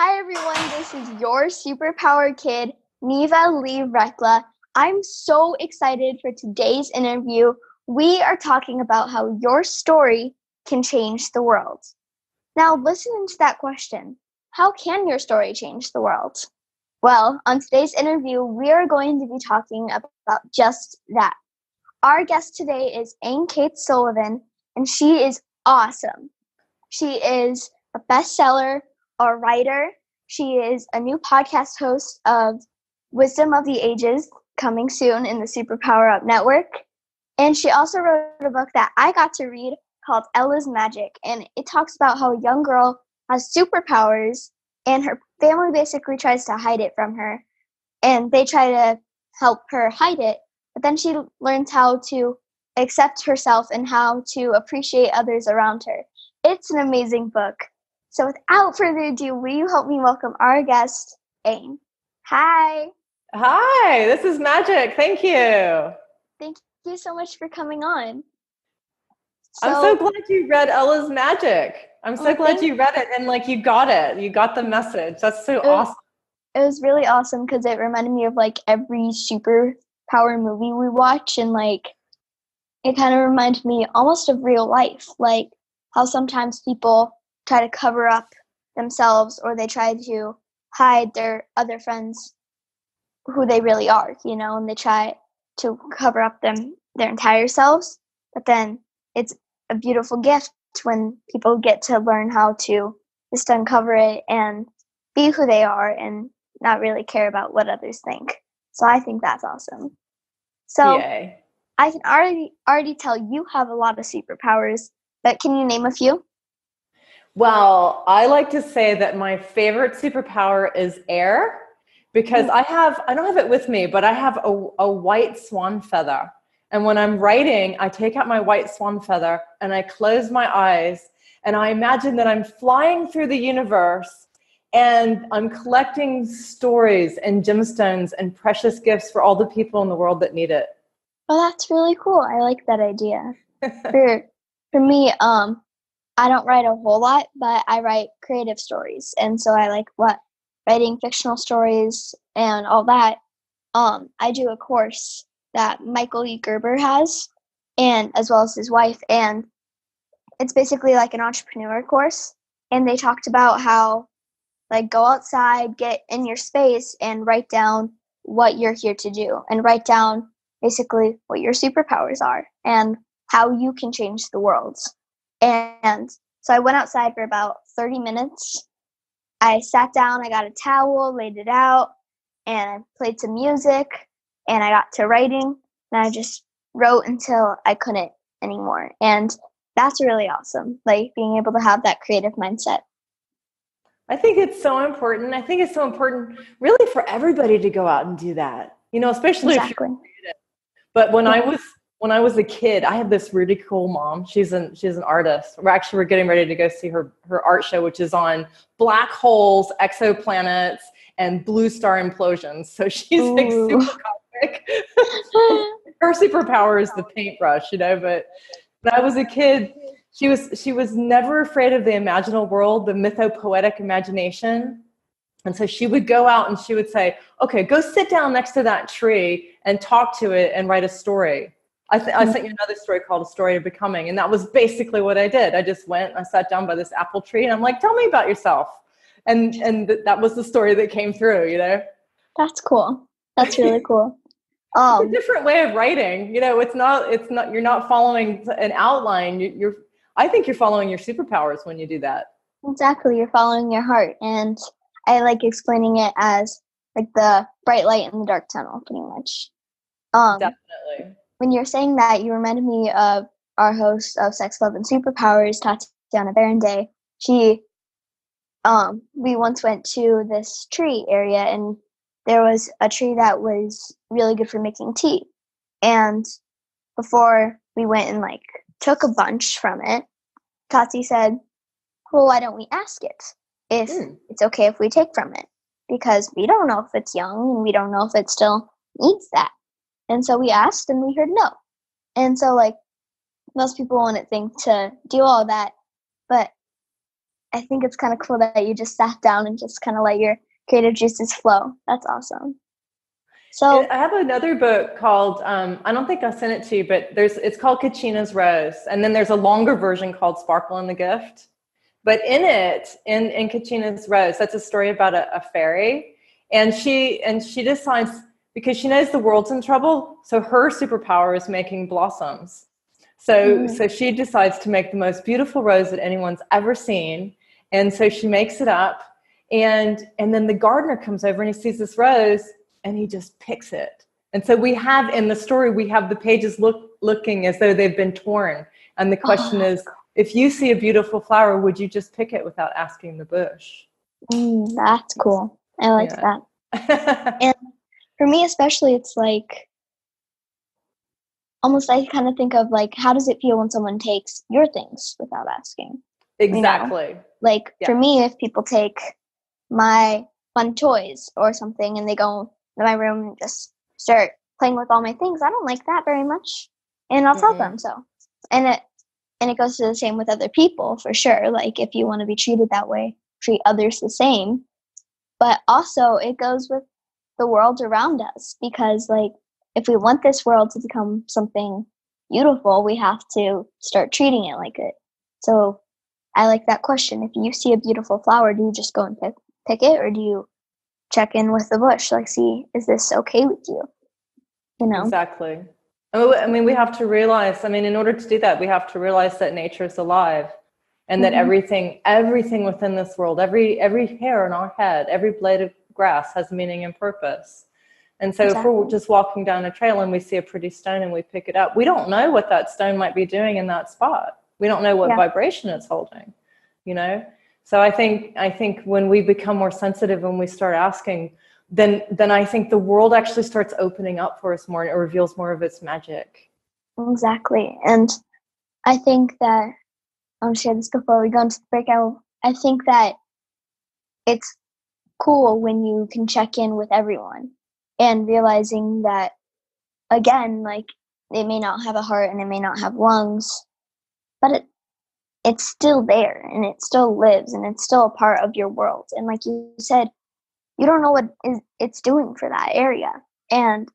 Hi everyone, this is your superpower kid, Neva Lee Recla. I'm so excited for today's interview. We are talking about how your story can change the world. Now, listening to that question, how can your story change the world? Well, on today's interview, we are going to be talking about just that. Our guest today is Ayn Cates Sullivan, and she is awesome. She is a bestseller, a writer. She is a new podcast host of Wisdom of the Ages, coming soon in the Superpower Up Network. And she also wrote a book that I got to read called Ella's Magic. And it talks about how a young girl has superpowers and her family basically tries to hide it from her. And they try to help her hide it. But then she learns how to accept herself and how to appreciate others around her. It's an amazing book. So without further ado, will you help me welcome our guest, Ayn? Hi. Hi, this is Magic. Thank you. Thank you so much for coming on. I'm so glad you read Ella's Magic. I'm so glad you read it and you got it. You got the message. That's so awesome. It was really awesome because it reminded me of every superpower movie we watch, and it kind of reminded me almost of real life, like how sometimes people try to cover up themselves or they try to hide their other friends who they really are, and they try to cover up their entire selves. But then it's a beautiful gift when people get to learn how to just uncover it and be who they are and not really care about what others think. So I think that's awesome. So Yay. I can already tell you have a lot of superpowers, but can you name a few? Well, I like to say that my favorite superpower is air, because I don't have it with me, but I have a white swan feather. And when I'm writing, I take out my white swan feather and I close my eyes and I imagine that I'm flying through the universe and I'm collecting stories and gemstones and precious gifts for all the people in the world that need it. Oh, that's really cool. I like that idea. For me, I don't write a whole lot, but I write creative stories. And so I like writing fictional stories and all that. I do a course that Michael E. Gerber has, and as well as his wife, and it's basically like an entrepreneur course. And they talked about how go outside, get in your space, and write down what you're here to do, and write down basically what your superpowers are and how you can change the world. And so I went outside for about 30 minutes. I sat down, I got a towel, laid it out, and I played some music, and I got to writing, and I just wrote until I couldn't anymore. And that's really awesome, being able to have that creative mindset. I think it's so important. I think it's so important really for everybody to go out and do that, especially if you're creative. But when I was a kid, I had this really cool mom. She's an artist. We're getting ready to go see her art show, which is on black holes, exoplanets, and blue star implosions. So she's super cosmic. Her superpower is the paintbrush, but when I was a kid, she was never afraid of the imaginal world, the mythopoetic imagination. And so she would go out and she would say, okay, go sit down next to that tree and talk to it and write a story. I sent you another story called A Story of Becoming. And that was basically what I did. I just went and I sat down by this apple tree and I'm like, tell me about yourself. And that was the story that came through, That's cool. That's really cool. It's a different way of writing. It's not, you're not following an outline. I think you're following your superpowers when you do that. Exactly. You're following your heart. And I like explaining it as the bright light in the dark tunnel, pretty much. Definitely. When you're saying that, you reminded me of our host of Sex, Love, and Superpowers, Tatiana Barronday. We once went to this tree area, and there was a tree that was really good for making tea. And before we went and took a bunch from it, Tati said, well, why don't we ask it if it's okay if we take from it? Because we don't know if it's young and we don't know if it still needs that. And so we asked and we heard no. And so most people wouldn't think to do all that. But I think it's kind of cool that you just sat down and just kind of let your creative juices flow. That's awesome. So I have another book called, I don't think I sent it to you, but it's called Kachina's Rose. And then there's a longer version called Sparkle and the Gift. But in it, in Kachina's Rose, that's a story about a fairy. And she decides, because she knows the world's in trouble, so her superpower is making blossoms. So she decides to make the most beautiful rose that anyone's ever seen. And so she makes it up. And then the gardener comes over and he sees this rose and he just picks it. And so we have, in the story, we have the pages looking as though they've been torn. And the question is, if you see a beautiful flower, would you just pick it without asking the bush? That's cool. I like that. And for me especially, it's like, almost I kind of think of like, how does it feel when someone takes your things without asking? Exactly. You know? Like for me, if people take my fun toys or something and they go in my room and just start playing with all my things, I don't like that very much. And I'll tell them so. And it goes to the same with other people for sure. Like if you want to be treated that way, treat others the same. But also it goes with the world around us, because like if we want this world to become something beautiful, we have to start treating it like it. So I like that question. If you see a beautiful flower, do you just go and pick it, or do you check in with the bush? Like, see, is this okay with you? You know? Exactly. I mean, we have to realize, in order to do that, we have to realize that nature is alive, and that everything within this world, every hair on our head, every blade of grass has meaning and purpose. And so if we're just walking down a trail and we see a pretty stone and we pick it up, we don't know what that stone might be doing in that spot. We don't know what vibration it's holding, you know? So I think when we become more sensitive and we start asking, then I think the world actually starts opening up for us more, and it reveals more of its magic. Exactly. And I think that, I'll share this before we go into the breakout, I think that it's cool when you can check in with everyone and realizing that, again, like they may not have a heart and they may not have lungs, but it's still there and it still lives and it's still a part of your world. And like you said, you don't know what it's doing for that area. And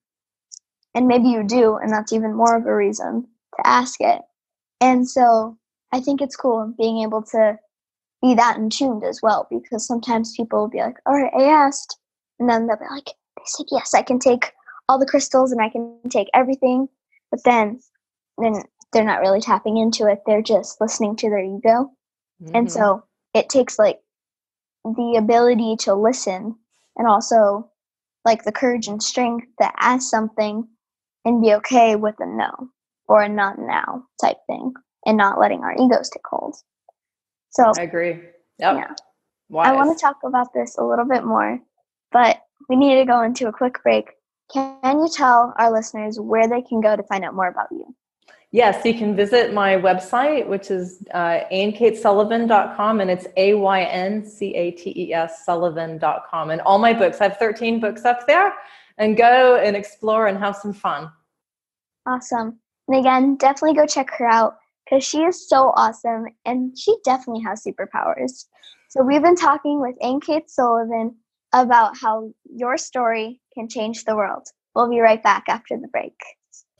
maybe you do, and that's even more of a reason to ask it. And so I think it's cool being able to be that in tuned as well, because sometimes people will be like, all right, I asked. And then they'll be like, they said, yes, I can take all the crystals and I can take everything. But then they're not really tapping into it. They're just listening to their ego. And so it takes like the ability to listen, and also like the courage and strength to ask something and be okay with a no or a not now type thing, and not letting our egos take hold. So I agree. Yep. Yeah. Wise. I want to talk about this a little bit more, but we need to go into a quick break. Can you tell our listeners where they can go to find out more about you? Yes, you can visit my website, which is AynCatesSullivan.com, and it's AYNCATES Sullivan.com. And all my books, I have 13 books up there, and go and explore and have some fun. Awesome. And again, definitely go check her out, because she is so awesome and she definitely has superpowers. So we've been talking with Ayn Cates Sullivan about how your story can change the world. We'll be right back after the break.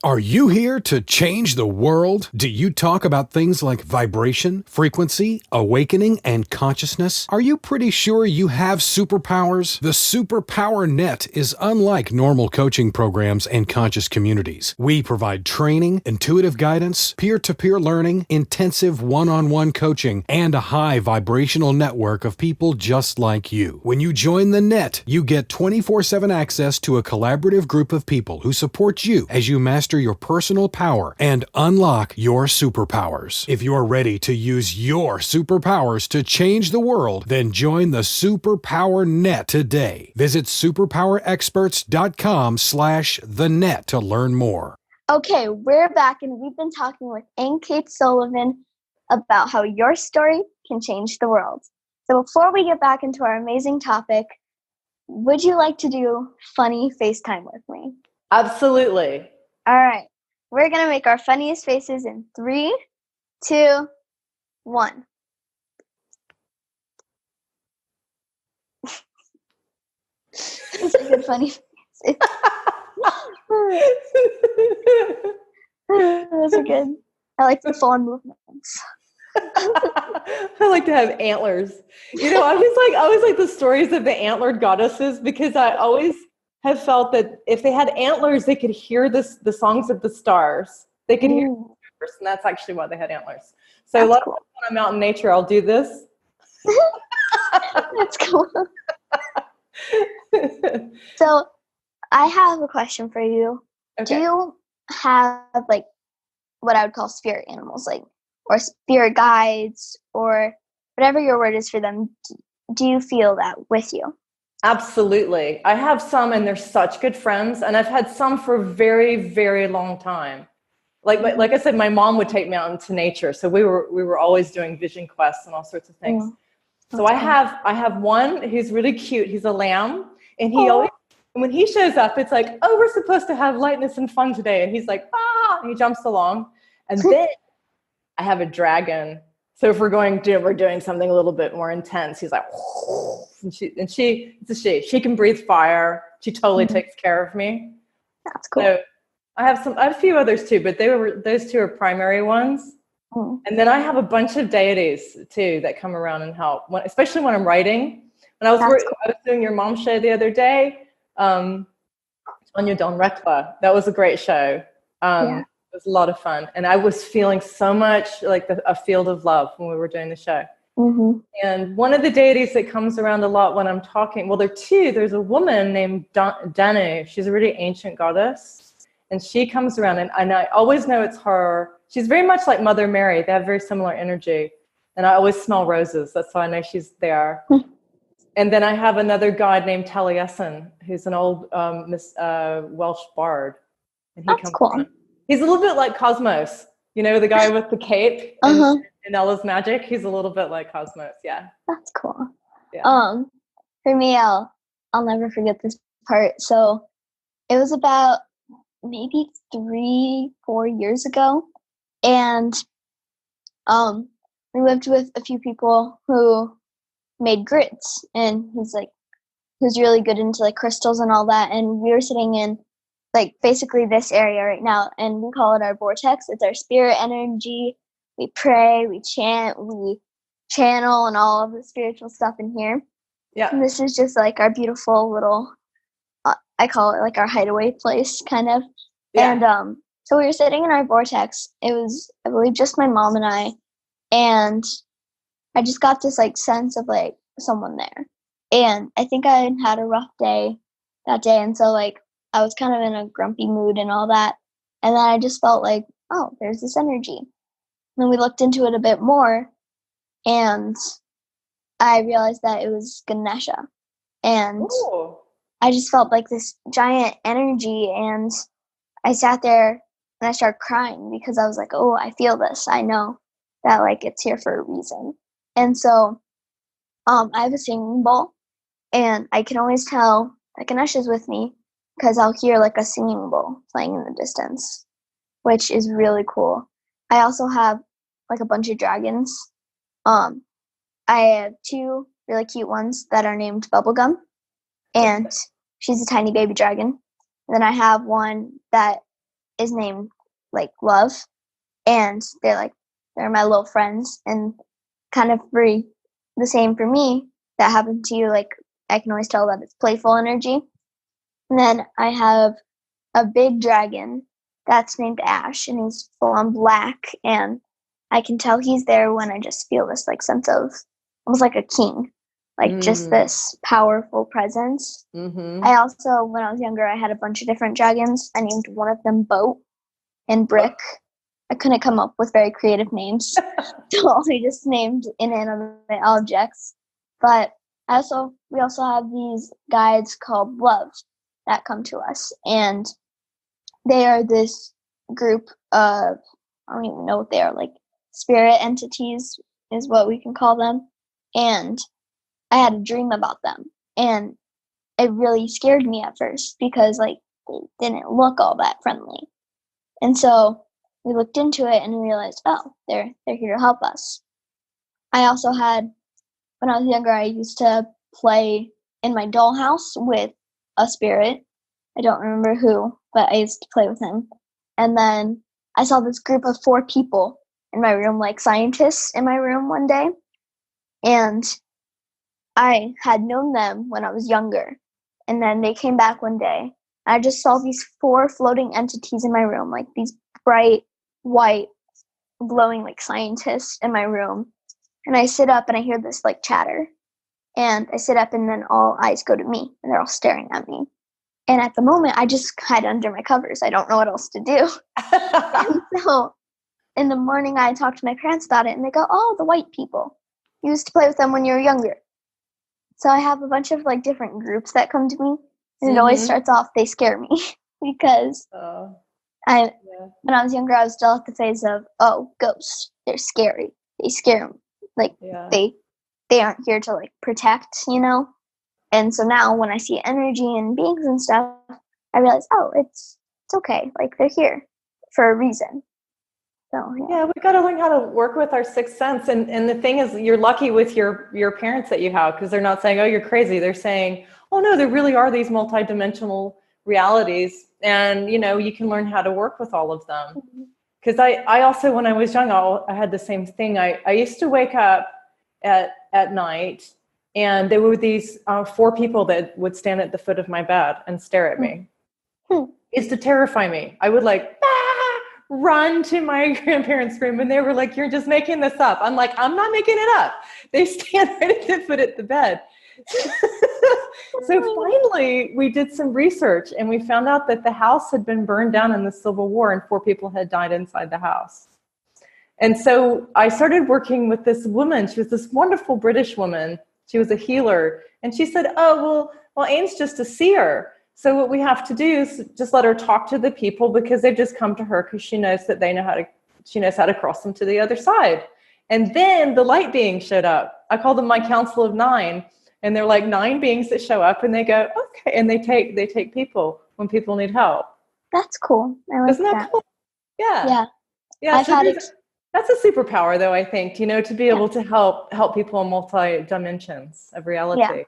Are you here to change the world? Do you talk about things like vibration, frequency, awakening, and consciousness? Are you pretty sure you have superpowers? The Superpower Net is unlike normal coaching programs and conscious communities. We provide training, intuitive guidance, peer-to-peer learning, intensive one-on-one coaching, and a high vibrational network of people just like you. When you join the net, you get 24/7 access to a collaborative group of people who support you as you master your personal power and unlock your superpowers. If you're ready to use your superpowers to change the world, then join the Superpower Net today. Visit superpowerexperts.com/the-net to learn more. Okay, we're back, and we've been talking with Ayn Cates Sullivan about how your story can change the world. So before we get back into our amazing topic, would you like to do funny FaceTime with me? Absolutely. All right, we're going to make our funniest faces in 3, 2, 1. Those are good funny faces. Those are good. I like the fawn movements. I like to have antlers. I always like the stories of the antlered goddesses, because I always have felt that if they had antlers, they could hear the songs of the stars. They could hear the universe, and that's actually why they had antlers. So a lot of times when I'm out in nature, I'll do this. That's cool. So I have a question for you. Okay. Do you have like what I would call spirit animals, like, or spirit guides, or whatever your word is for them? Do you feel that with you? Absolutely. I have some, and they're such good friends, and I've had some for a very, very long time. Like I said, my mom would take me out into nature, so we were always doing vision quests and all sorts of things. So I have one who's really cute. He's a lamb, and he always, when he shows up, it's like, oh, we're supposed to have lightness and fun today, and he's like, and he jumps along. And then I have a dragon. So if we're doing something a little bit more intense, he's like, and she can breathe fire. She totally takes care of me. That's cool. So I have a few others too, but those two are primary ones. And then I have a bunch of deities too that come around and help, especially when I'm writing. When I was doing your mom show the other day, Anya Recla. That was a great show. It was a lot of fun, and I was feeling so much like a field of love when we were doing the show. And one of the deities that comes around a lot when I'm talking, well, there are two. There's a woman named Danu. She's a really ancient goddess, and she comes around, and I always know it's her. She's very much like Mother Mary. They have very similar energy, and I always smell roses. That's how I know she's there. And then I have another god named Taliesin, who's an old Welsh bard. And That's cool. Around. He's a little bit like Cosmos, the guy with the cape in Ella's Magic. He's a little bit like Cosmos, yeah. That's cool. Yeah. For me, I'll never forget this part. So it was about maybe 3-4 years ago, and we lived with a few people who made grits, and who's really good into like crystals and all that, and we were sitting in like basically this area right now, and we call it our vortex. It's our spirit energy. We pray, we chant, we channel, and all of the spiritual stuff in here. Yeah. And this is just like our beautiful little, I call it like our hideaway place, kind of. Yeah. And so we were sitting in our vortex. It was, I believe, just my mom and I, and I just got this like sense of like someone there. And I think I had a rough day that day, and so like I was kind of in a grumpy mood and all that. And then I just felt like, oh, there's this energy. And then we looked into it a bit more, and I realized that it was Ganesha. And I just felt like this giant energy, and I sat there and I started crying because I was like, oh, I feel this. I know that like it's here for a reason. And so I have a singing bowl, and I can always tell that Ganesha's with me because I'll hear like a singing bowl playing in the distance, which is really cool. I also have like a bunch of dragons. I have 2 really cute ones that are named Bubblegum, and she's a tiny baby dragon. And then I have one that is named like Love, and they're my little friends, and kind of free. The same for me that happened to you. Like I can always tell that it's playful energy. And then I have a big dragon that's named Ash, and he's full on black, and I can tell he's there when I just feel this like sense of almost like a king, like just this powerful presence. I also, when I was younger, I had a bunch of different dragons. I named one of them Boat and Brick. I couldn't come up with very creative names, so I just named inanimate objects. But we also have these guides called Love that come to us, and they are this group of, I don't even know what they are, like spirit entities is what we can call them. And I had a dream about them, and it really scared me at first because like they didn't look all that friendly. And so we looked into it and realized, oh, they're here to help us. I also had, when I was younger, I used to play in my dollhouse with a spirit. I don't remember who, but I used to play with him. And then I saw this group of 4 people in my room, like scientists in my room one day. And I had known them when I was younger. And then they came back one day. I just saw these 4 floating entities in my room, like these bright, white, glowing like scientists in my room. And I sit up and I hear this like chatter. And I sit up and then all eyes go to me and they're all staring at me. And at the moment, I just hide under my covers. I don't know what else to do. And so in the morning, I talk to my parents about it and they go, oh, the white people. You used to play with them when you were younger. So I have a bunch of like different groups that come to me. And it always starts off, they scare me because when I was younger, I was still at the phase of, oh, ghosts, they're scary. They scare me. Like they aren't here to like protect, you know? And so now when I see energy and beings and stuff, I realize, oh, it's okay. Like they're here for a reason. So yeah, we've got to learn how to work with our sixth sense. And the thing is, you're lucky with your parents that you have, because they're not saying, oh, you're crazy. They're saying, oh no, there really are these multidimensional realities, and you can learn how to work with all of them. Because I also, when I was young, I had the same thing. I used to wake up at night, and there were these 4 people that would stand at the foot of my bed and stare at me. It's to terrify me. I would run to my grandparents' room, and they were like, you're just making this up. I'm like, I'm not making it up. They stand right at the foot of the bed. So finally, we did some research, and we found out that the house had been burned down in the Civil War, and 4 people had died inside the house. And so I started working with this woman. She was this wonderful British woman. She was a healer. And she said, oh, well, Ayn's just a seer. So what we have to do is just let her talk to the people, because they've just come to her because she knows that she knows how to cross them to the other side. And then the light beings showed up. I call them my council of 9. And they're like 9 beings that show up, and they go, okay. And they take people when people need help. That's cool. I like Isn't that cool? Yeah. Yeah. That's a superpower, though, I think, to be able to help people in multi dimensions of reality. Yeah.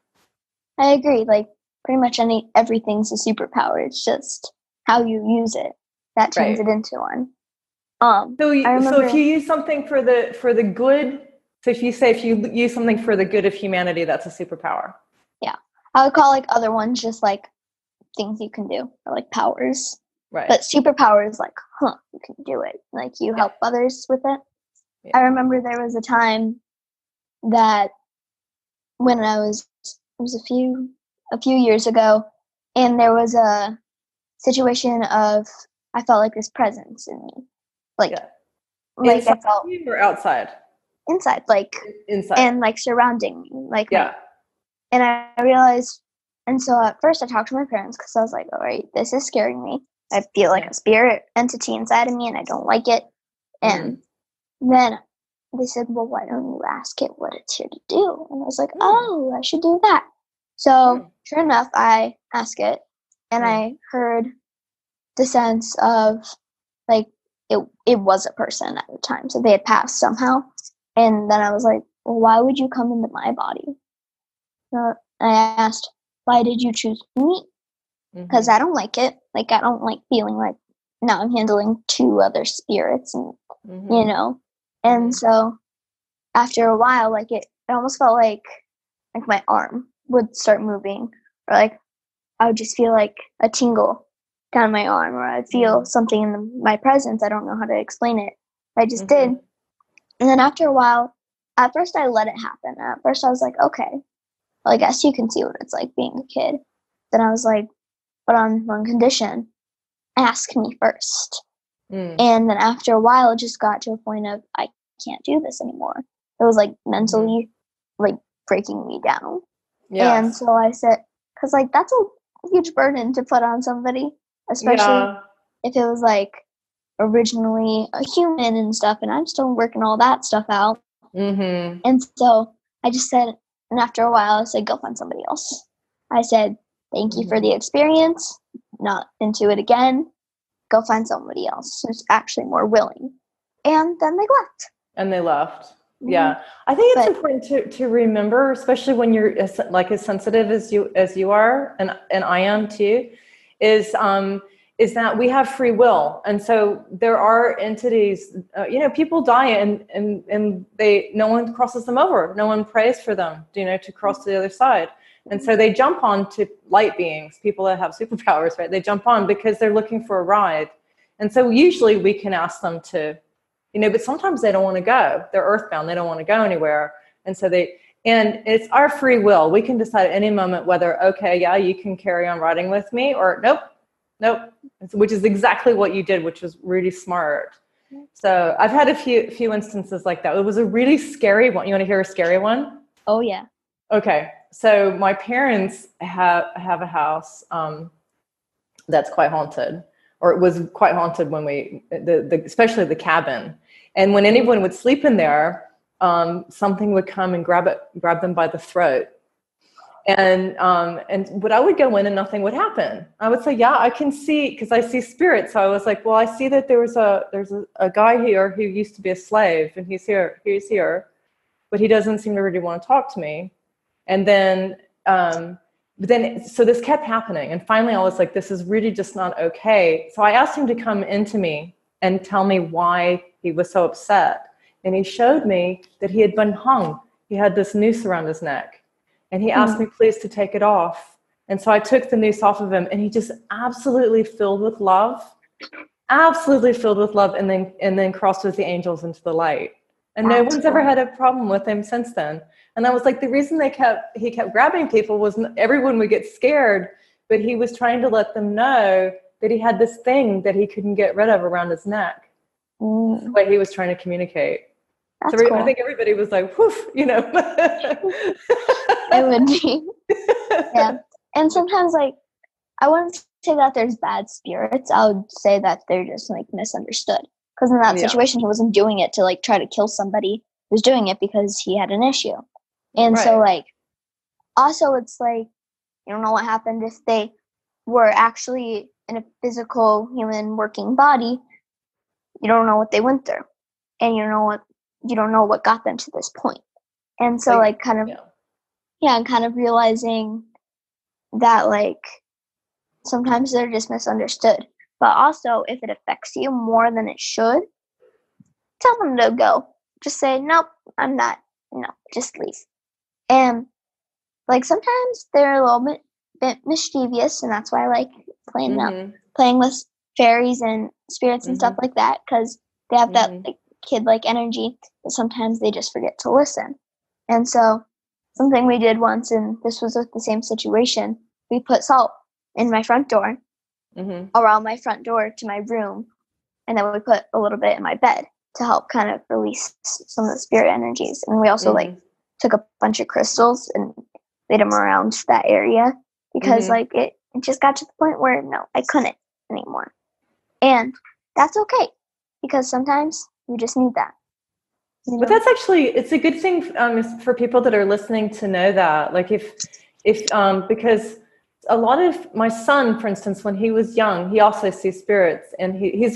I agree. Like pretty much everything's a superpower. It's just how you use it that turns it into one. So if you use something for the good, so if you use something for the good of humanity, that's a superpower. Yeah. I would call like other ones just like things you can do, or like powers. Right. But superpower is like, you can do it. Like you help others with it. Yeah. I remember there was a time that when it was a few years ago, and there was a situation of, I felt like this presence in me. Like inside I felt you or outside? Inside, like inside, and like surrounding me, like and I realized, and so at first I talked to my parents because I was like, all right, this is scaring me. I feel like a spirit entity inside of me, and I don't like it. And then they said, well, why don't you ask it what it's here to do? And I was like, oh, I should do that. So sure enough, I asked it, and I heard the sense of like it was a person at the time, so they had passed somehow. And then I was like, well, why would you come into my body? So I asked, why did you choose me? Because I don't like it. Like, I don't like feeling like now I'm handling 2 other spirits, and And so after a while, like it almost felt like my arm would start moving, or like I would just feel like a tingle down my arm, or I'd feel something in my presence. I don't know how to explain it. I just did. And then after a while, at first I let it happen. At first I was like, okay, well, I guess you can see what it's like being a kid. Then I was like, but on one condition, ask me first. And then after a while, it just got to a point of, I can't do this anymore. It was like mentally like breaking me down. And so I said, because like that's a huge burden to put on somebody, especially if it was like originally a human and stuff, and I'm still working all that stuff out. And so I just said, and after a while I said, go find somebody else. I said, thank you for the experience, not into it again. Go find somebody else who's actually more willing. And then they left. And they left. Yeah. I think it's But important to remember, especially when you're as sensitive as you are, and I am too, is that we have free will. And so there are entities, people die and no one crosses them over. No one prays for them, to cross to the other side. And so they jump on to light beings, people that have superpowers, right? They jump on because they're looking for a ride. And so usually we can ask them to, but sometimes they don't want to go. They're earthbound. They don't want to go anywhere. And so and it's our free will. We can decide at any moment whether, okay, yeah, you can carry on riding with me, or nope, which is exactly what you did, which was really smart. So I've had a few instances like that. It was a really scary one. You want to hear a scary one? Oh, yeah. Okay. So my parents have a house that's quite haunted, or it was quite haunted when especially the cabin. And when anyone would sleep in there, something would come and grab them by the throat. And but I would go in and nothing would happen. I would say, yeah, I can see, because I see spirits. So I was like, well, I see that there's a guy here who used to be a slave, and he's here, but he doesn't seem to really want to talk to me. And then, so this kept happening. And finally I was like, this is really just not okay. So I asked him to come into me and tell me why he was so upset. And he showed me that he had been hung. He had this noose around his neck. And he asked me please to take it off. And so I took the noose off of him, and he just absolutely filled with love, and then crossed with the angels into the light. And no one's ever had a problem with him since then. And I was like, the reason he kept grabbing people was everyone would get scared, but he was trying to let them know that he had this thing that he couldn't get rid of around his neck. That's the way he was trying to communicate. That's cool. I think everybody was like, whoof, It would be. Yeah. And sometimes, like, I wouldn't say that there's bad spirits. I would say that they're just, like, misunderstood. Because in that situation, he wasn't doing it to, like, try to kill somebody. He was doing it because he had an issue. And so, like, also it's like, you don't know what happened if they were actually in a physical human working body. You don't know what they went through. And you don't know what got them to this point. And so, like, kind of realizing that, like, sometimes they're just misunderstood. But also, if it affects you more than it should, tell them to go. Just say, nope, I'm not. No, just leave. And, like, sometimes they're a little bit mischievous, and that's why I like playing with fairies and spirits and stuff like that, because they have that, like, kid-like energy, but sometimes they just forget to listen. And so something we did once, and this was with the same situation, we put salt in my front door, around my front door to my room, and then we put a little bit in my bed to help kind of release some of the spirit energies. And we also like took a bunch of crystals and laid them around that area, because like it just got to the point where no, I couldn't anymore. And that's okay, because sometimes you just need that. You know? But that's actually, it's a good thing for people that are listening to know that. Like if because a lot of my son, for instance, when he was young, he also sees spirits, and he's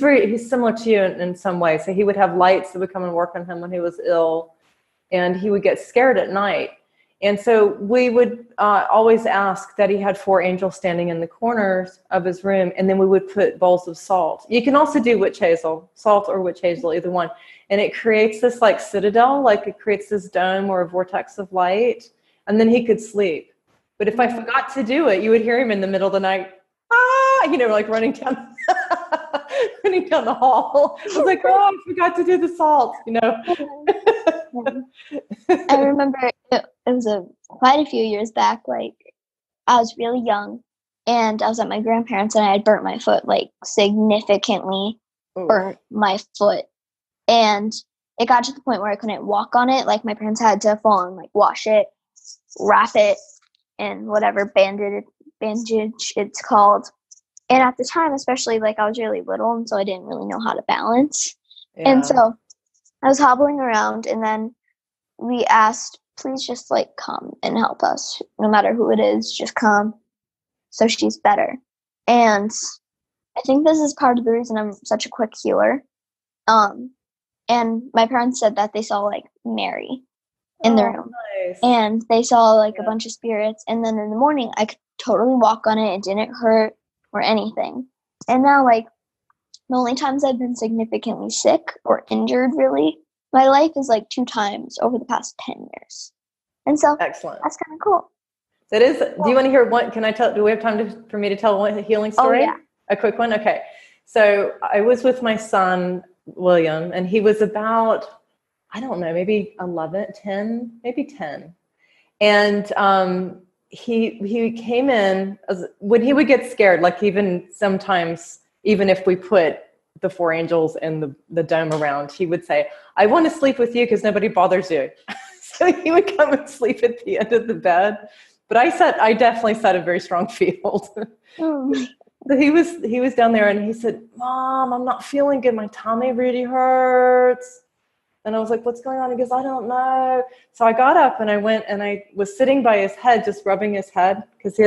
similar to you in some way. So he would have lights that would come and work on him when he was ill, and he would get scared at night. And so we would always ask that he had 4 angels standing in the corners of his room, and then we would put bowls of salt. You can also do witch hazel, salt or witch hazel, either one. And it creates this like citadel, like it creates this dome or a vortex of light, and then he could sleep. But if I forgot to do it, you would hear him in the middle of the night, like running down the hall. I was like, oh, I forgot to do the salt, I remember it was quite a few years back. Like, I was really young, and I was at my grandparents', and I had burnt my foot, like significantly burnt my foot, and it got to the point where I couldn't walk on it. Like, my parents had to fall and like wash it, wrap it, and whatever bandage it's called. And at the time, especially, like, I was really little, and so I didn't really know how to balance. Yeah. And so I was hobbling around, and then we asked, please just like come and help us, no matter who it is, just come so she's better. And I think this is part of the reason I'm such a quick healer. and my parents said that they saw like Mary in the room. Nice. And they saw like a bunch of spirits. And then in the morning, I could totally walk on it. It didn't hurt or anything. And now, like, the only times I've been significantly sick or injured, really, my life is like 2 times over the past 10 years. And so Excellent. that's kind of cool. That is. Do you want to hear one? Can I tell? Do we have time for me to tell one healing story? Oh, yeah. A quick one. Okay. So I was with my son William, and he was about, I don't know, maybe 11, 10, maybe 10, and he came in when he would get scared. Like even sometimes, even if we put the 4 angels and the dome around, he would say, "I want to sleep with you because nobody bothers you." So he would come and sleep at the end of the bed. But I definitely set a very strong field. But he was down there and he said, "Mom, I'm not feeling good. My tummy really hurts." And I was like, "What's going on?" He goes, "I don't know." So I got up and I went and I was sitting by his head, just rubbing his head, because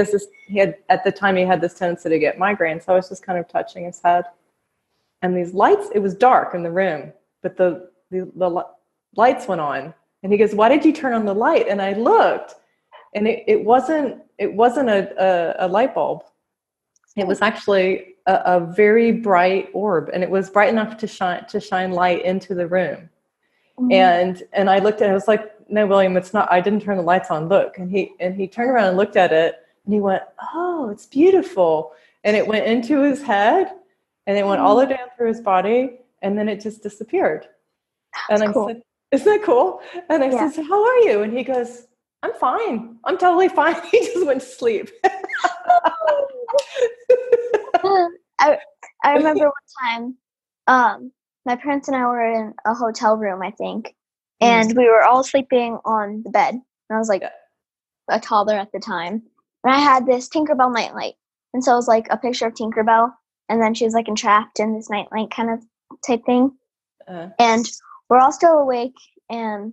at the time he had this tendency to get migraine. So I was just kind of touching his head. And these lights, it was dark in the room, but the lights went on. And he goes, "Why did you turn on the light?" And I looked, and it wasn't a light bulb. It was actually a very bright orb, and it was bright enough to shine light into the room. Mm-hmm. And I looked at it, I was like, "No, William, it's not, I didn't turn the lights on, look." And he turned around and looked at it, and he went, "Oh, it's beautiful." And it went into his head, and it went all the way down through his body, and then it just disappeared. That's and I cool. said, "Isn't that cool?" And I said, "So how are you?" And he goes, "I'm fine. I'm totally fine." He just went to sleep. I remember one time, my parents and I were in a hotel room, I think, and we were all sleeping on the bed. And I was like a toddler at the time. And I had this Tinkerbell nightlight. And so it was like a picture of Tinkerbell, and then she was like entrapped in this nightlight kind of type thing. And we're all still awake and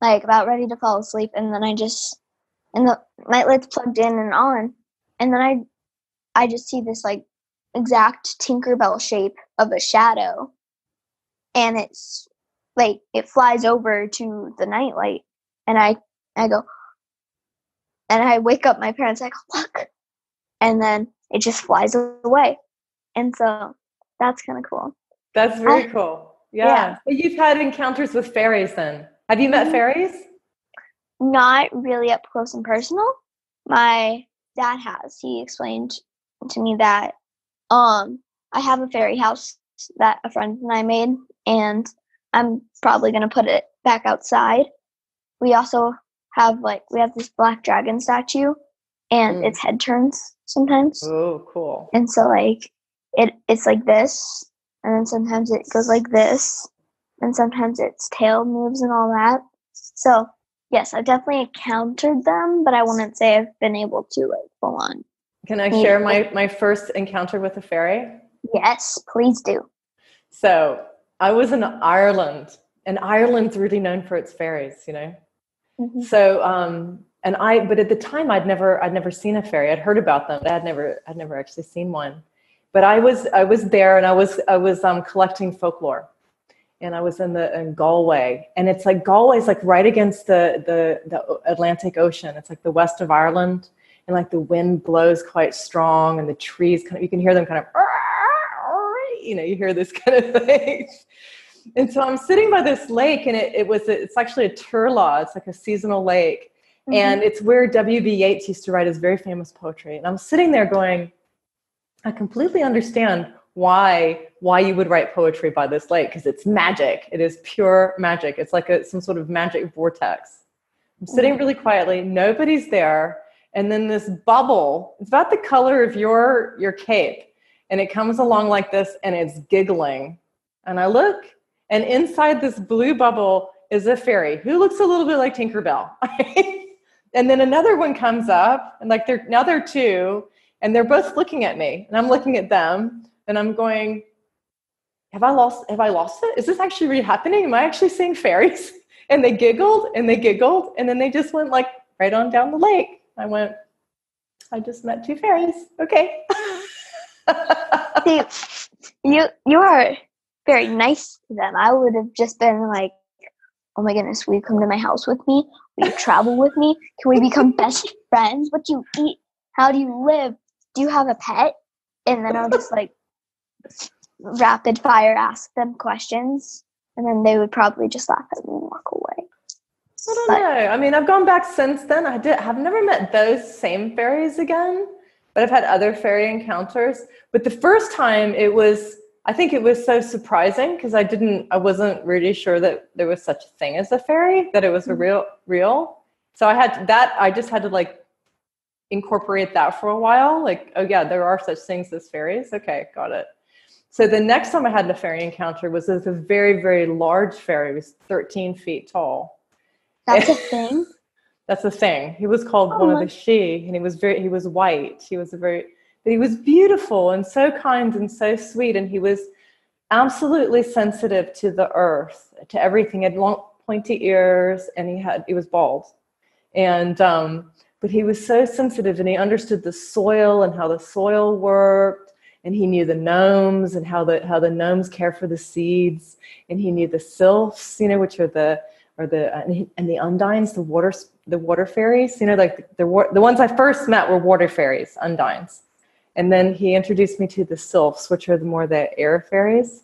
like about ready to fall asleep. And then and the nightlight's plugged in and on. And then I just see this like exact Tinkerbell shape of a shadow. And it's like, it flies over to the nightlight. And I go, and I wake up my parents, I go, "Look." And then it just flies away. And so that's kind of cool. That's very cool. Yeah. So you've had encounters with fairies then. Have you met fairies? Not really up close and personal. My dad has. He explained to me that I have a fairy house that a friend and I made, and I'm probably going to put it back outside. We also have this black dragon statue, and its head turns sometimes. Oh, cool. And so like it's like this, and then sometimes it goes like this, and sometimes its tail moves and all that. So yes, I've definitely encountered them, but I wouldn't say I've been able to like full on. Can I share my first encounter with a fairy? Yes, please do. So I was in Ireland, and Ireland's really known for its fairies, you know. Mm-hmm. So but at the time I'd never seen a fairy. I'd heard about them, but I'd never actually seen one. But I was there, and I was collecting folklore, and I was in Galway, and it's like Galway's like right against the Atlantic Ocean. It's like the west of Ireland, and like the wind blows quite strong, and the trees you can hear them kind of, you know, you hear this kind of thing. And so I'm sitting by this lake, and it's actually a turlaw. It's like a seasonal lake. Mm-hmm. And it's where W.B. Yeats used to write his very famous poetry. And I'm sitting there going, I completely understand why you would write poetry by this lake, because it's magic. It is pure magic. It's like some sort of magic vortex. I'm sitting really quietly. Nobody's there. And then this bubble, it's about the color of your cape. And it comes along like this, and it's giggling. And I look, and inside this blue bubble is a fairy who looks a little bit like Tinkerbell. And then another one comes up, and like they're 2, and they're both looking at me, and I'm looking at them, and I'm going, have I lost it? Is this actually really happening? Am I actually seeing fairies? And they giggled, and then they just went like right on down the lake. I went, I just met 2 fairies. Okay. See, you are very nice to them. I would have just been like, oh my goodness, will you come to my house with me? Will you travel with me? Can we become best friends? What do you eat? How do you live? Do you have a pet? And then I'll just like rapid fire ask them questions. And then they would probably just laugh at me and walk away. I don't know. I mean, I've gone back since then. I've never met those same fairies again, but I've had other fairy encounters. But the first time I think it was so surprising because I wasn't really sure that there was such a thing as a fairy, that it was a real. So I just had to like incorporate that for a while. Like, oh yeah, there are such things as fairies. Okay, got it. So the next time I had a fairy encounter was with a very, very large fairy. It was 13 feet tall. That's a thing? That's a thing. He was called one of the she, and he was white. But he was beautiful and so kind and so sweet. And he was absolutely sensitive to the earth, to everything. He had long pointy ears, and he was bald. And, but he was so sensitive, and he understood the soil and how the soil worked. And he knew the gnomes and how the gnomes care for the seeds. And he knew the sylphs, which are the undines, the water fairies, like the ones I first met were water fairies, undines. And then he introduced me to the sylphs, which are the air fairies.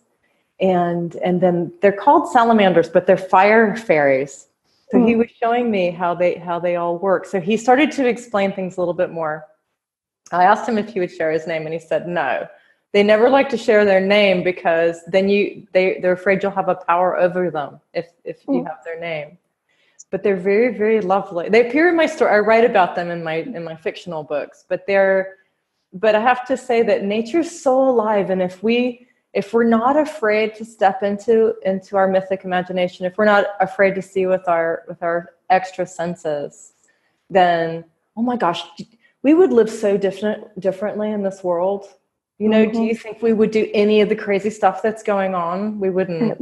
And then they're called salamanders, but they're fire fairies. So he was showing me how they all work. So he started to explain things a little bit more. I asked him if he would share his name, and he said no. They never like to share their name because then they're afraid you'll have a power over them if you have their name. But they're very, very lovely. They appear in my story. I write about them in my fictional books. But I have to say that nature's so alive, and if we're not afraid to step into our mythic imagination, if we're not afraid to see with our extra senses, then oh my gosh, we would live so differently in this world. Do you think we would do any of the crazy stuff that's going on? We wouldn't.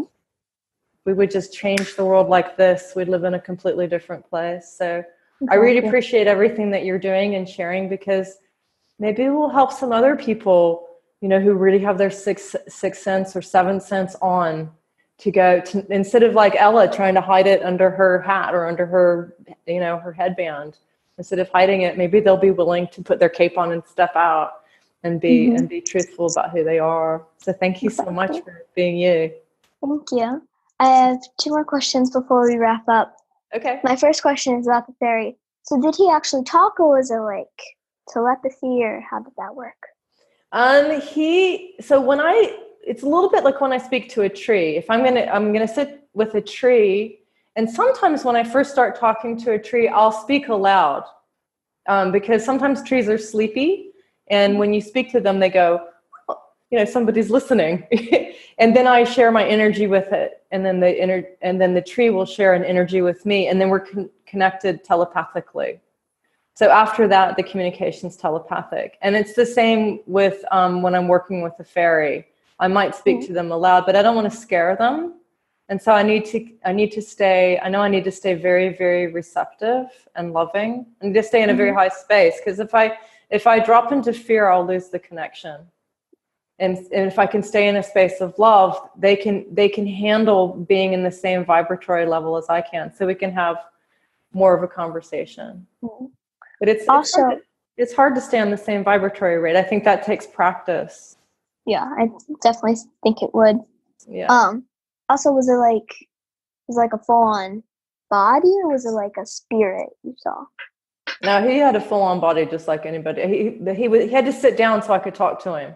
We would just change the world like this. We'd live in a completely different place. So I really appreciate everything that you're doing and sharing, because maybe it will help some other people, who really have their sixth sense or seventh sense on, to go to, instead of like Ella trying to hide it under her hat or under her, her headband. Instead of hiding it, maybe they'll be willing to put their cape on and step out and be truthful about who they are. So thank you so much for being you. Thank you. I have 2 more questions before we wrap up. Okay. My first question is about the fairy. So did he actually talk, or was it like telepathy, or how did that work? It's a little bit like when I speak to a tree. If I'm gonna sit with a tree, and sometimes when I first start talking to a tree, I'll speak aloud, because sometimes trees are sleepy, and when you speak to them, they go, somebody's listening, and then I share my energy with it, and then the tree will share an energy with me, and then we're connected telepathically. So after that, the communication's telepathic, and it's the same with when I'm working with a fairy. I might speak to them aloud, but I don't want to scare them. And so I need to stay very, very receptive and loving, and just stay in a very high space. Because if I drop into fear, I'll lose the connection. And if I can stay in a space of love, they can handle being in the same vibratory level as I can. So we can have more of a conversation. But it's hard to stay on the same vibratory rate. I think that takes practice. Yeah, I definitely think it would. Yeah. Also, was it like a full-on body, or was it like a spirit you saw? No, he had a full-on body, just like anybody. He had to sit down so I could talk to him.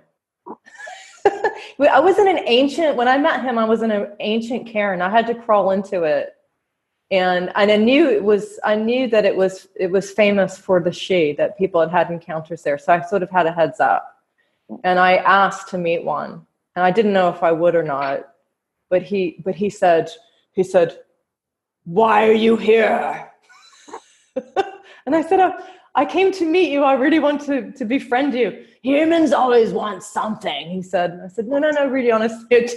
When I met him, I was in an ancient cairn. I had to crawl into it, and I knew that it was famous for the she, that people had encounters there. So I sort of had a heads up, and I asked to meet one, and I didn't know if I would or not. But he said, "Why are you here?" And I said, "I came to meet you. I really want to befriend you. Humans always want something," he said. I said, No, really, honestly, it's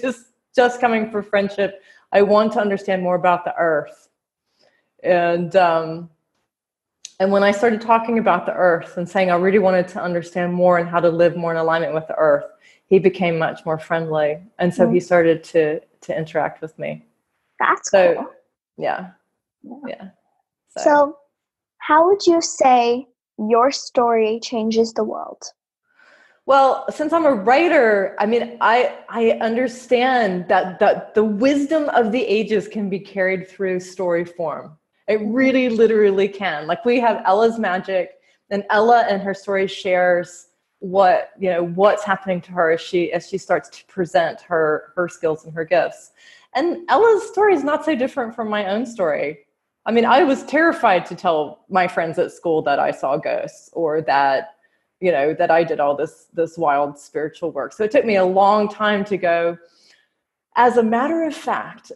just coming for friendship. I want to understand more about the earth. And when I started talking about the earth and saying I really wanted to understand more and how to live more in alignment with the earth, he became much more friendly. And so he started to interact with me. That's cool. Yeah. So how would you say your story changes the world? Well, since I'm a writer, I mean, I understand that the wisdom of the ages can be carried through story form. It really literally can. Like, we have Ella's magic, and Ella and her story shares what's happening to her as she starts to present her skills and her gifts. And Ella's story is not so different from my own story. I mean, I was terrified to tell my friends at school that I saw ghosts, or that I did all this wild spiritual work. So it took me a long time to go, as a matter of fact,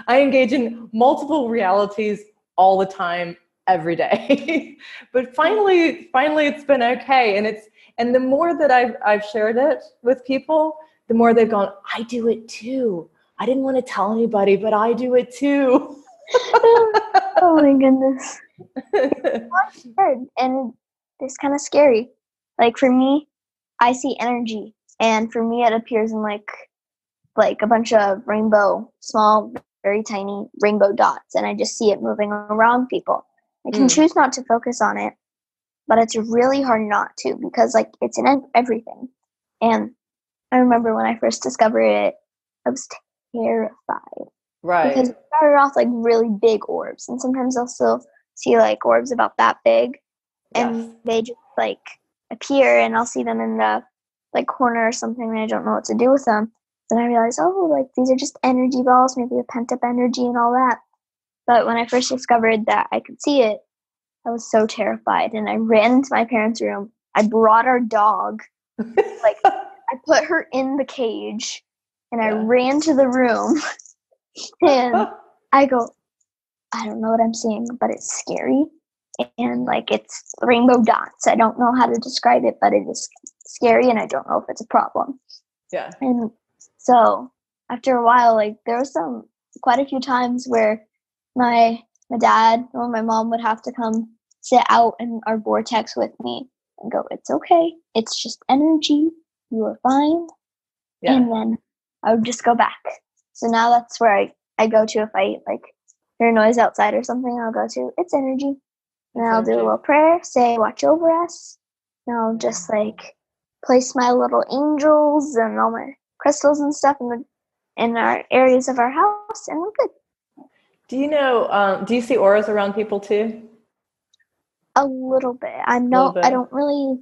I engage in multiple realities all the time, every day. But finally it's been okay. And the more that I've shared it with people, the more they've gone, I do it too. I didn't want to tell anybody, but I do it too. Oh my goodness. It's hard, and it's kind of scary. Like, for me, I see energy, and for me it appears in like a bunch of small, very tiny rainbow dots, and I just see it moving around people. I can choose not to focus on it, but it's really hard not to, because like it's in everything. And I remember when I first discovered it, I was terrified. Right. Because it started off like really big orbs, and sometimes I'll still see like orbs about that big, and they just like appear, and I'll see them in the like corner or something, and I don't know what to do with them. Then I realize, like these are just energy balls, maybe a pent up energy and all that. But when I first discovered that I could see it, I was so terrified, and I ran into my parents' room. I brought our dog, like I put her in the cage, and I ran to the room. And I go, I don't know what I'm seeing, but it's scary. And like, it's rainbow dots. I don't know how to describe it, but it is scary, and I don't know if it's a problem. Yeah. And so after a while, like, there was quite a few times where my dad or my mom would have to come sit out in our vortex with me and go, it's okay. It's just energy. You are fine. Yeah. And then I would just go back. So now that's where I go to if I like hear a noise outside or something. I'll go to, it's energy. And I'll do a little prayer, say, watch over us. And I'll just like place my little angels and all my crystals and stuff in our areas of our house, and we're good. Do you know, do you see auras around people too? A little bit. I don't really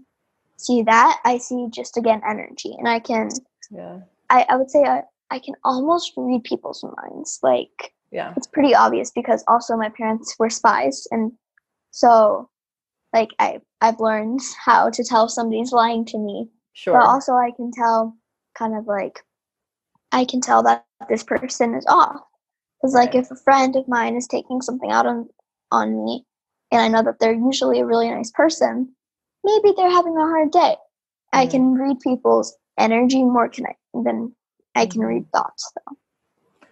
see that. I see just, again, energy. And I can, I would say I can almost read people's minds. Like, it's pretty obvious, because also my parents were spies. And so, like, I've learned how to tell if somebody's lying to me. Sure. But also I can tell that this person is off. Because, like, if a friend of mine is taking something out on me, and I know that they're usually a really nice person, maybe they're having a hard day. I can read people's energy more than I can read thoughts, though.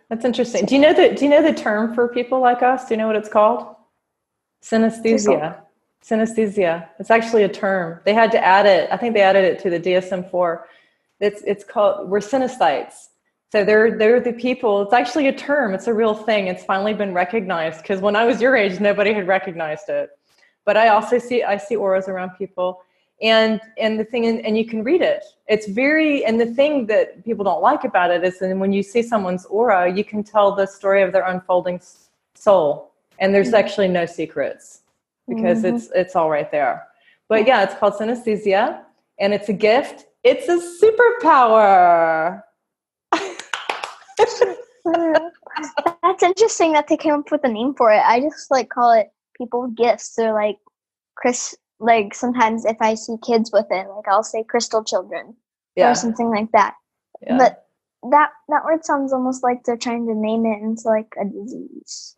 That's interesting. Do you know the term for people like us? Do you know what it's called? Synesthesia. Synesthesia. It's actually a term. They had to add it. I think they added it to the DSM-4. It's called, we're synesthetes. So they're the people. It's actually a term. It's a real thing. It's finally been recognized, because when I was your age, nobody had recognized it. But I see auras around people, and the thing, and you can read it. It's and the thing that people don't like about it is that when you see someone's aura, you can tell the story of their unfolding soul, and there's actually no secrets, because it's all right there. But yeah, it's called synesthesia, and it's a gift. It's a superpower. That's interesting that they came up with a name for it. I just like call it people's gifts. They're like like sometimes if I see kids with it, like I'll say crystal children or something like that. Yeah. But that word sounds almost like they're trying to name it into like a disease.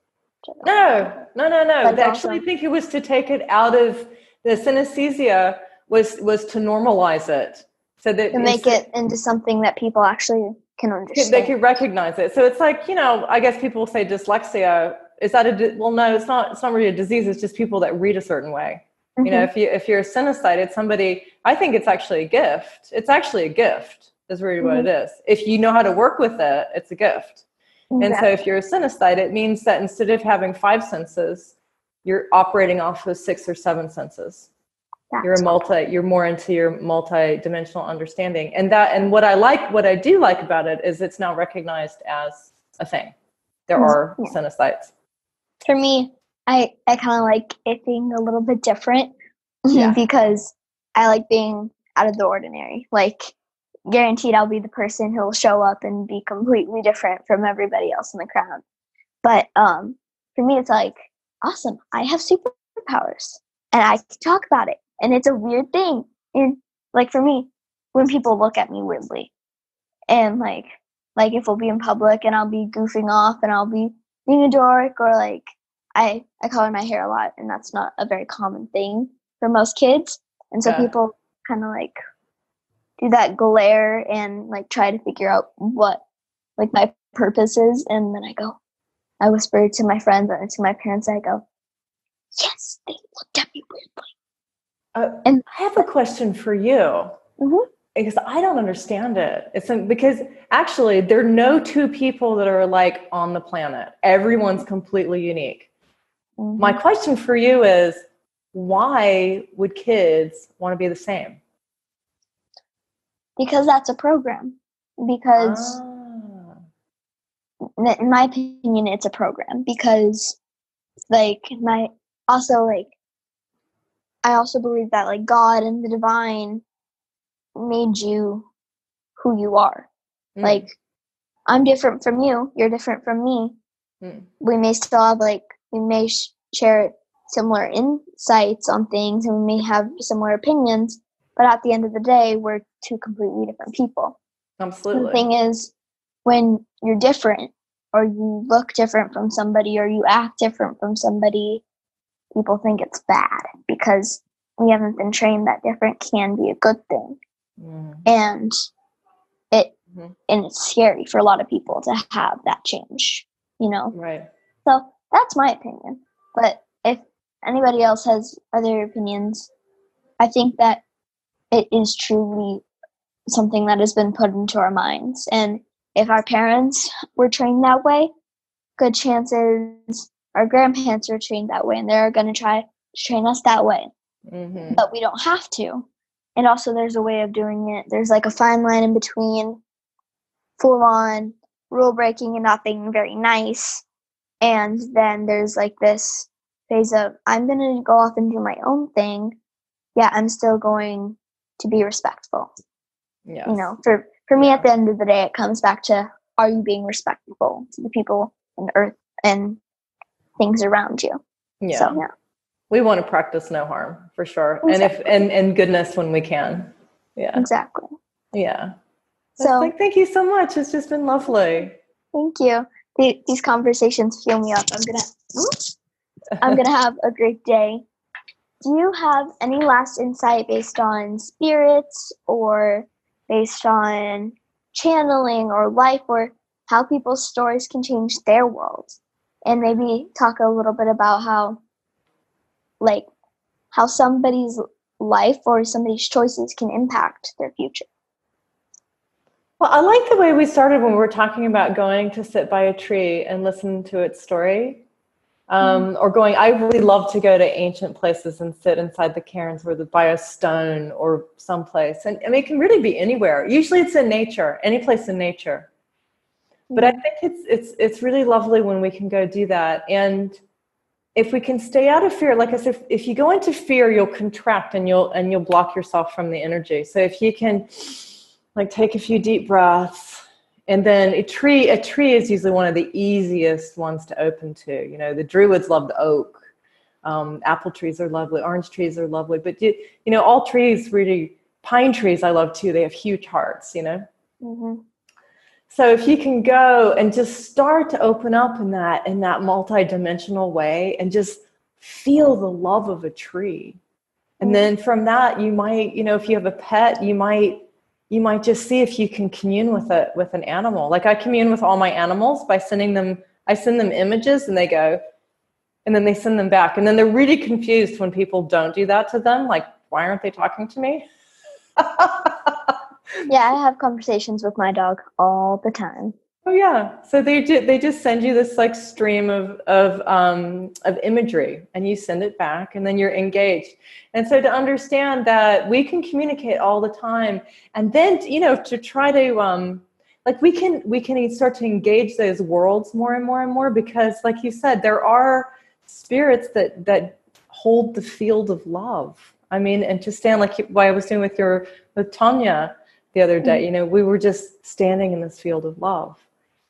No. They actually think it was to take it out of the synesthesia was to normalize it, so that to make it into something that people actually can understand. They can recognize it. So it's like, I guess people say dyslexia. Is that well, no, it's not really a disease. It's just people that read a certain way. You know, if you're a synesthete, it's somebody, I think it's actually a gift. It's actually a gift is really what it is. If you know how to work with it, it's a gift. And so if you're a synesthete, it means that instead of having 5 senses, you're operating off of 6 or 7 senses. You're more into your multi-dimensional understanding. And what I do like about it is it's now recognized as a thing. There are synesthetes. For me, I kind of like it being a little bit different because I like being out of the ordinary. Like, guaranteed I'll be the person who will show up and be completely different from everybody else in the crowd. But for me, it's like, awesome, I have superpowers and I can talk about it. And it's a weird thing. And like for me, when people look at me weirdly and like if we'll be in public and I'll be goofing off and I'll be being a dork, or like I color my hair a lot, and that's not a very common thing for most kids. And so people kind of like do that glare and like try to figure out what like my purpose is. And then I whisper to my friends and to my parents, I go, yes, they looked at me weirdly. And I have a question for you, because I don't understand it. It's because actually there are no 2 people that are alike on the planet. Everyone's completely unique. My question for you is, why would kids want to be the same? Because that's a program. Because in my opinion, it's a program. Because I also believe that like God and the divine made you who you are. Like, I'm different from you, you're different from me. We may still have we may share similar insights on things, and we may have similar opinions, but at the end of the day, we're 2 completely different people. Absolutely. The thing is, when you're different, or you look different from somebody, or you act different from somebody, people think it's bad because we haven't been trained that different can be a good thing. And it's scary for a lot of people to have that change, you know? Right. So that's my opinion. But if anybody else has other opinions, I think that it is truly something that has been put into our minds. And if our parents were trained that way, good chances our grandparents are trained that way, and they're going to try to train us that way. But we don't have to. And also there's a way of doing it. There's like a fine line in between full-on rule breaking and not being very nice. And then there's like this phase of, I'm going to go off and do my own thing. Yeah, I'm still going to be respectful. Yes. You know, for me, at the end of the day, it comes back to, are you being respectful to the people on the earth and things around you? Yeah. So, yeah. We want to practice no harm, for sure. Exactly. And goodness when we can. Yeah. Exactly. Yeah. So thank you so much. It's just been lovely. Thank you. These conversations fuel me up. I'm gonna have a great day. Do you have any last insight based on spirits, or based on channeling, or life, or how people's stories can change their world? And maybe talk a little bit about how somebody's life or somebody's choices can impact their future. Well, I like the way we started when we were talking about going to sit by a tree and listen to its story. I really love to go to ancient places and sit inside the cairns by a stone or someplace. And I mean, it can really be anywhere. Usually it's in nature, any place in nature. But I think it's really lovely when we can go do that. And if we can stay out of fear, like I said, if you go into fear, you'll contract and you'll block yourself from the energy. So if you can take a few deep breaths, and then a tree is usually one of the easiest ones to open to. You know, the Druids love the oak. Apple trees are lovely. Orange trees are lovely. But all trees really, pine trees I love too. They have huge hearts, you know. Mm-hmm. So if you can go and just start to open up in that multi-dimensional way and just feel the love of a tree. And then from that, you might, if you have a pet, you might just see if you can commune with an animal. Like I commune with all my animals by I send them images, and and then they send them back. And then they're really confused when people don't do that to them. Like, why aren't they talking to me? Yeah, I have conversations with my dog all the time. Oh yeah. So they just send you this like stream of imagery, and you send it back, and then you're engaged. And so to understand that we can communicate all the time, and then to try to like we can start to engage those worlds more and more and more, because like you said, there are spirits that hold the field of love. I mean, and to stand like what I was doing with Tanya the other day, we were just standing in this field of love.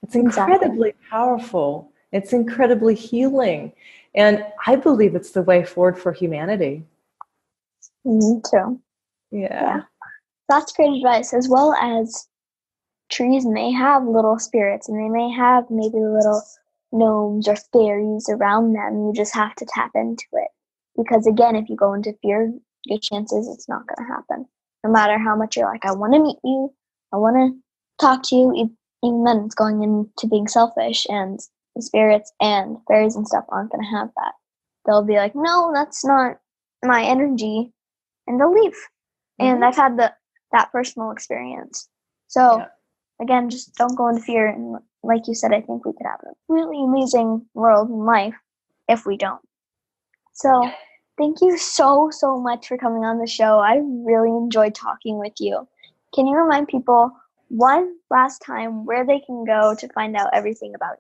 It's incredibly powerful. It's incredibly healing. And I believe it's the way forward for humanity. Me too. Yeah. That's great advice. As well as trees may have little spirits, and they may have maybe little gnomes or fairies around them. You just have to tap into it. Because again, if you go into fear, good chances it's not going to happen. No matter how much you're like, I want to meet you, I want to talk to you, even then it's going into being selfish, and the spirits and fairies and stuff aren't going to have that. They'll be like, no, that's not my energy, and they'll leave. And I've had that personal experience. So again, just don't go into fear. And like you said, I think we could have a really amazing world and life if we don't. So thank you so much for coming on the show. I really enjoyed talking with you. Can you remind people one last time where they can go to find out everything about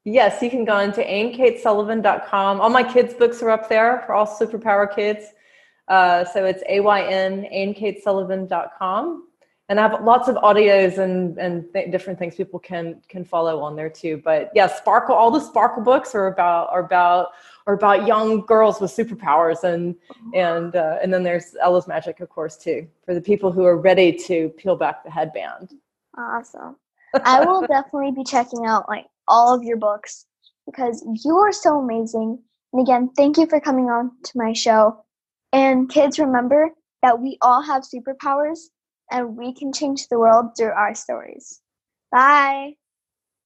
you? Yes, you can go into AynCatesSullivan.com. All my kids' books are up there for all superpower kids. So it's AYN, AynCatesSullivan.com. And I have lots of audios and different things people can follow on there too. But yeah, Sparkle, all the Sparkle books are about young girls with superpowers, and then there's Ella's Magic, of course, too, for the people who are ready to peel back the headband. Awesome. I will definitely be checking out like all of your books, because you are so amazing. And again, thank you for coming on to my show. And kids, remember that we all have superpowers, and we can change the world through our stories. Bye.